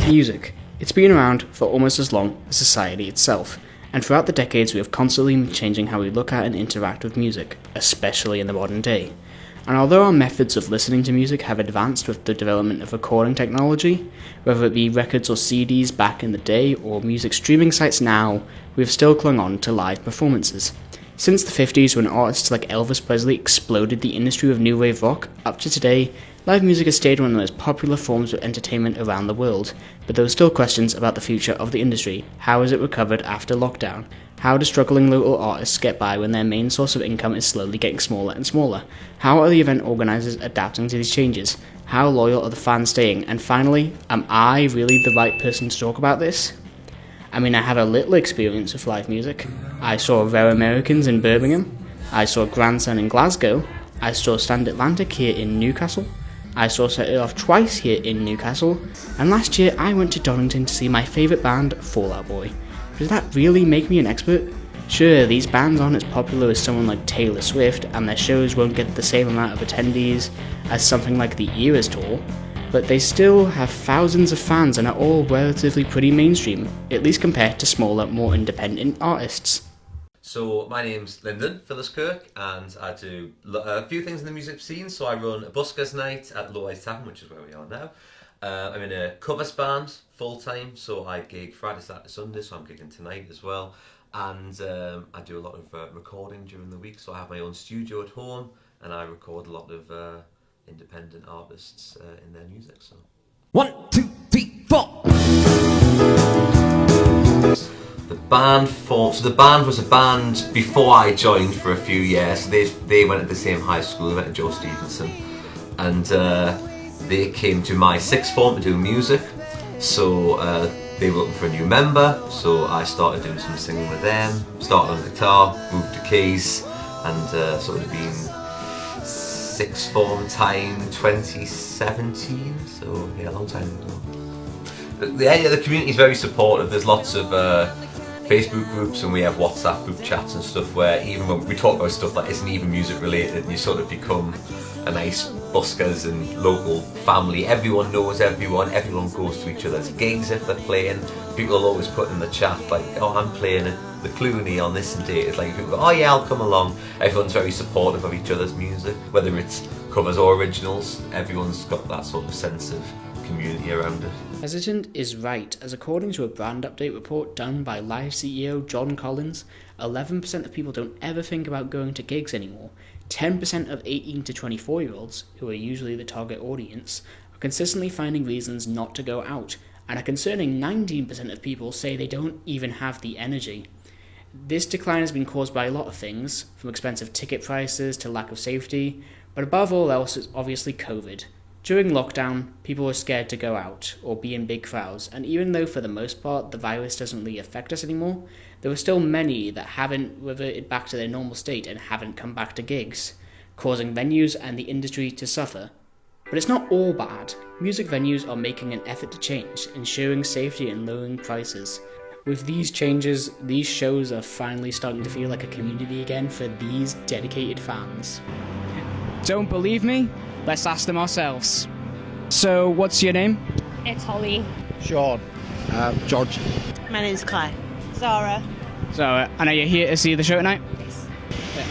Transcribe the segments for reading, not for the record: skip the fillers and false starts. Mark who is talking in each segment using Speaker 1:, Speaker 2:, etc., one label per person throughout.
Speaker 1: Music. It's been around for almost as long as society itself, and throughout the decades we have constantly been changing how we look at and interact with music, especially in the modern day. And although our methods of listening to music have advanced with the development of recording technology, whether it be records or CDs back in the day or music streaming sites now, we have still clung on to live performances. Since the 50s, when artists like Elvis Presley exploded the industry of new wave rock, up to today, live music has stayed one of the most popular forms of entertainment around the world, but there are still questions about the future of the industry. How is it recovered after lockdown? How do struggling local artists get by when their main source of income is slowly getting smaller and smaller? How are the event organisers adapting to these changes? How loyal are the fans staying? And finally, am I really the right person to talk about this? I mean, I have a little experience with live music. I saw Rare Americans in Birmingham. I saw Grandson in Glasgow. I saw Stand Atlantic here in Newcastle. I saw Set It Off twice here in Newcastle. And last year I went to Donington to see my favourite band, Fall Out Boy. Does that really make me an expert? Sure, these bands aren't as popular as someone like Taylor Swift, and their shows won't get the same amount of attendees as something like the Eras Tour, but they still have thousands of fans and are all relatively pretty mainstream, at least compared to smaller, more independent artists.
Speaker 2: So my name's Lyndon Phillips-Kirk, and I do a few things in the music scene. So I run a buskers night at Low Ice Tavern, which is where we are now. I'm in a covers band full-time, so I gig Friday, Saturday, Sunday, so I'm gigging tonight as well. And I do a lot of recording during the week, so I have my own studio at home, and I record a lot of independent artists in their music. So
Speaker 3: 1, 2, 3, 4.
Speaker 2: The band was a band before I joined for a few years. They went to the same high school, they went to Joe Stevenson, and they came to my sixth form to do music. So they were looking for a new member, so I started doing some singing with them, started on guitar, moved to keys, and sort of been sixth form time 2017, so yeah, a long time ago. The community is very supportive. There's lots of Facebook groups, and we have WhatsApp group chats and stuff where even when we talk about stuff that isn't even music related, you sort of become a nice buskers and local family. Everyone knows everyone goes to each other's gigs if they're playing. People will always put in the chat like, oh, I'm playing at the Crilly on this date. It's like people go, oh yeah, I'll come along. Everyone's very supportive of each other's music, whether it's covers or originals. Everyone's got that sort of sense of community around it.
Speaker 1: Hesitant is right, as according to a brand update report done by Live CEO John Collins, 11% of people don't ever think about going to gigs anymore. 10% of 18 to 24-year-olds, who are usually the target audience, are consistently finding reasons not to go out, and a concerning 19% of people say they don't even have the energy. This decline has been caused by a lot of things, from expensive ticket prices to lack of safety, but above all else it's obviously COVID. During lockdown, people were scared to go out or be in big crowds, and even though for the most part the virus doesn't really affect us anymore, there are still many that haven't reverted back to their normal state and haven't come back to gigs, causing venues and the industry to suffer. But it's not all bad. Music venues are making an effort to change, ensuring safety and lowering prices. With these changes, these shows are finally starting to feel like a community again for these dedicated fans. Don't believe me? Let's ask them ourselves. So, what's your name?
Speaker 4: It's Holly.
Speaker 5: Sean. George.
Speaker 4: My name's Claire. Zara.
Speaker 1: So, I know you're here to see the show tonight?
Speaker 4: Yes.
Speaker 1: Yeah.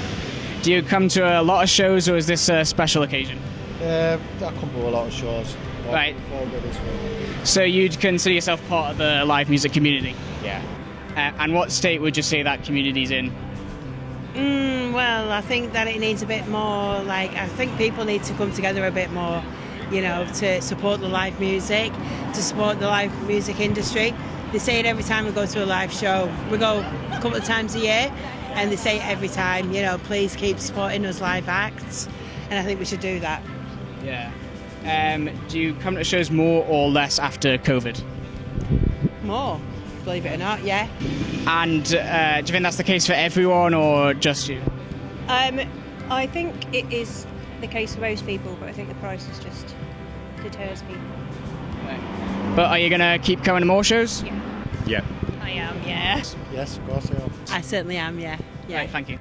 Speaker 1: Do you come to a lot of shows, or is this a special occasion?
Speaker 5: I come to a lot of shows.
Speaker 1: Right. So you'd consider yourself part of the live music community?
Speaker 5: Yeah.
Speaker 1: And what state would you say that community's in?
Speaker 4: Well, I think that it needs a bit more, I think people need to come together a bit more, to support the live music, to support the live music industry. They say it every time we go to a live show. We go a couple of times a year, and they say it every time, please keep supporting us live acts, and I think we should do that.
Speaker 1: Yeah. Do you come to shows more or less after COVID?
Speaker 4: More, believe it or not, yeah.
Speaker 1: And do you think that's the case for everyone or just you?
Speaker 6: I think it is the case for most people, but I think the prices just deters people.
Speaker 1: Right. But are you going to keep coming to more shows?
Speaker 6: Yeah.
Speaker 5: Yeah.
Speaker 6: I am, yeah.
Speaker 5: Yes, of course I am.
Speaker 4: I certainly am, yeah.
Speaker 1: Right, thank you.